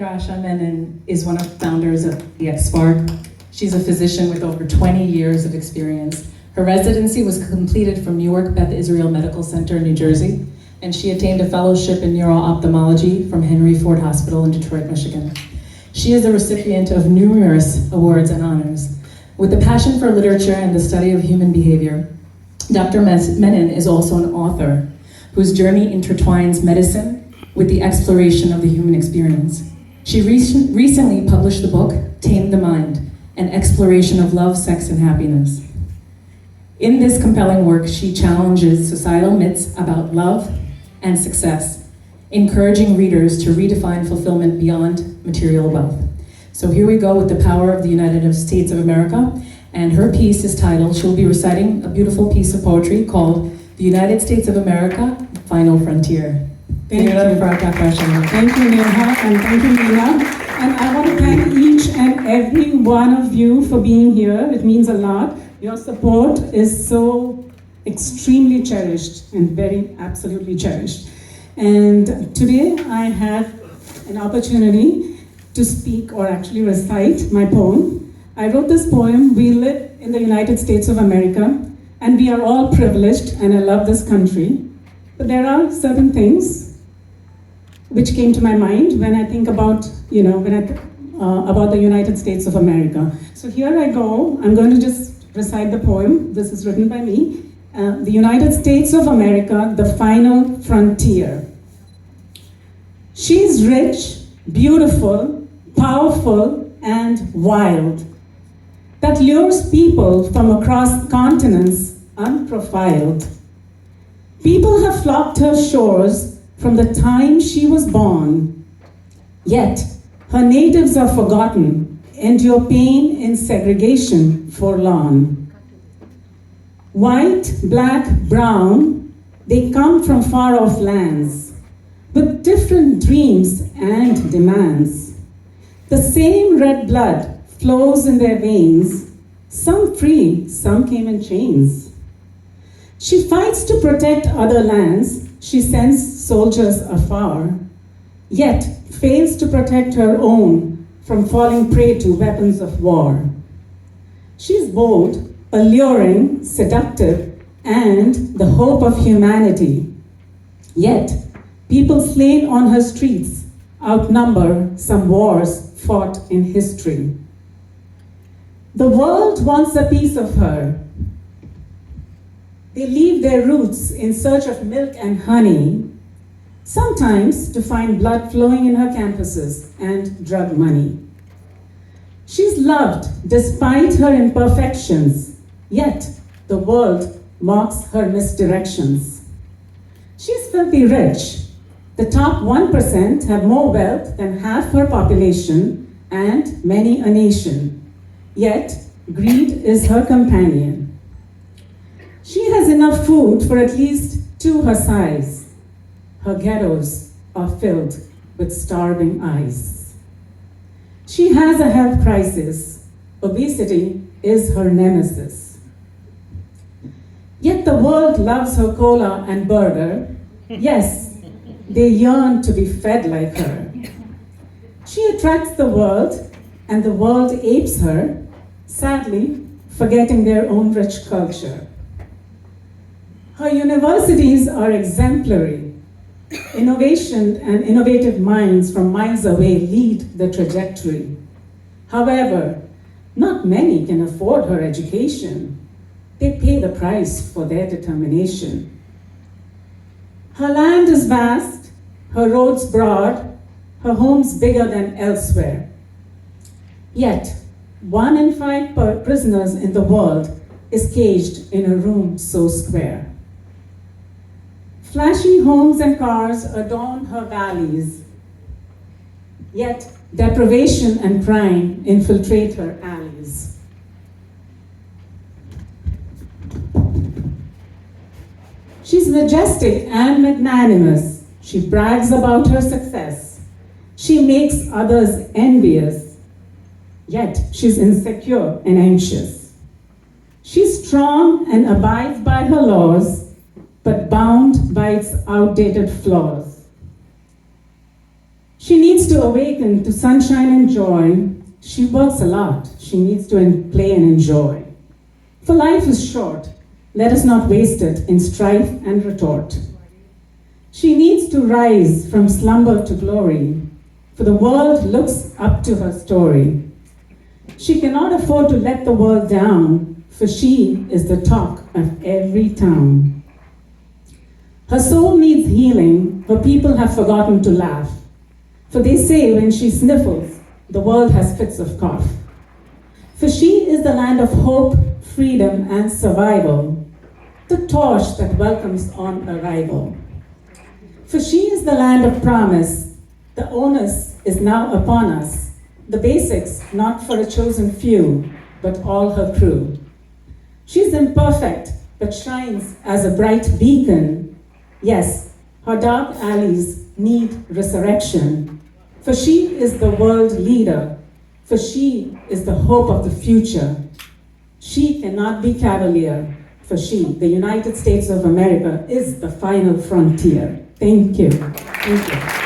Dr Asha Menon is one of the founders of the X-Spark. She's a physician with over 20 years of experience. Her residency was completed from Newark Beth Israel Medical Center in New Jersey, and she attained a fellowship in neuro-ophthalmology from Henry Ford Hospital in Detroit, Michigan. She is the recipient of numerous awards and honors. With a passion for literature and the study of human behavior, Dr. Menon is also an author whose journey intertwines medicine with the exploration of the human experience. She recently published the book, Tame the Mind, an exploration of love, sex, and happiness. In this compelling work, she challenges societal myths about love and success, encouraging readers to redefine fulfillment beyond material wealth. So here we go with the power of the United States of America, and her piece is titled, she'll be reciting a beautiful piece of poetry called The United States of America, Final Frontier. Thank you. Thank you, Neha, and thank you, Nina. And I want to thank each and every one of you for being here. It means a lot. Your support is so extremely cherished and very absolutely cherished. And today I have an opportunity to speak or actually recite my poem. I wrote this poem. We live in the United States of America, and we are all privileged, and I love this country. But there are certain things which came to my mind when I think about, about the United States of America. So here I go. I'm going to just recite the poem. This is written by me. The United States of America, the Final Frontier. She's rich, beautiful, powerful, and wild. That lures people from across continents unprofiled. People have flocked her shores from the time she was born. Yet, her natives are forgotten, endure pain in segregation forlorn. White, black, brown, they come from far-off lands, with different dreams and demands. The same red blood flows in their veins, some free, some came in chains. She fights to protect other lands, she sends soldiers afar, yet fails to protect her own from falling prey to weapons of war. She's bold, alluring, seductive, and the hope of humanity. Yet, people slain on her streets outnumber some wars fought in history. The world wants a piece of her. They leave their roots in search of milk and honey, sometimes to find blood flowing in her campuses and drug money. She's loved despite her imperfections, yet the world mocks her misdirections. She's filthy rich. The top 1% have more wealth than half her population and many a nation. Yet greed is her companion. She has enough food for at least two her size. Her ghettos are filled with starving eyes. She has a health crisis. Obesity is her nemesis. Yet the world loves her cola and burger. Yes, they yearn to be fed like her. She attracts the world, and the world apes her, sadly forgetting their own rich culture. Her universities are exemplary. Innovation and innovative minds from miles away lead the trajectory. However, not many can afford her education. They pay the price for their determination. Her land is vast, her roads broad, her homes bigger than elsewhere. Yet, 1 in 5 prisoners in the world is caged in a room so square. Flashy homes and cars adorn her valleys, yet deprivation and crime infiltrate her alleys. She's majestic and magnanimous. She brags about her success. She makes others envious, yet she's insecure and anxious. She's strong and abides by her laws, but bound by its outdated flaws. She needs to awaken to sunshine and joy. She works a lot. She needs to play and enjoy. For life is short. Let us not waste it in strife and retort. She needs to rise from slumber to glory, for the world looks up to her story. She cannot afford to let the world down, for she is the talk of every town. Her soul needs healing, her people have forgotten to laugh, for they say when she sniffles, the world has fits of cough. For she is the land of hope, freedom, and survival, the torch that welcomes on arrival. For she is the land of promise, the onus is now upon us, the basics not for a chosen few, but all her crew. She's imperfect, but shines as a bright beacon. Yes, her dark alleys need resurrection, for she is the world leader, for she is the hope of the future. She cannot be cavalier, for she, the United States of America, is the final frontier. Thank you. Thank you.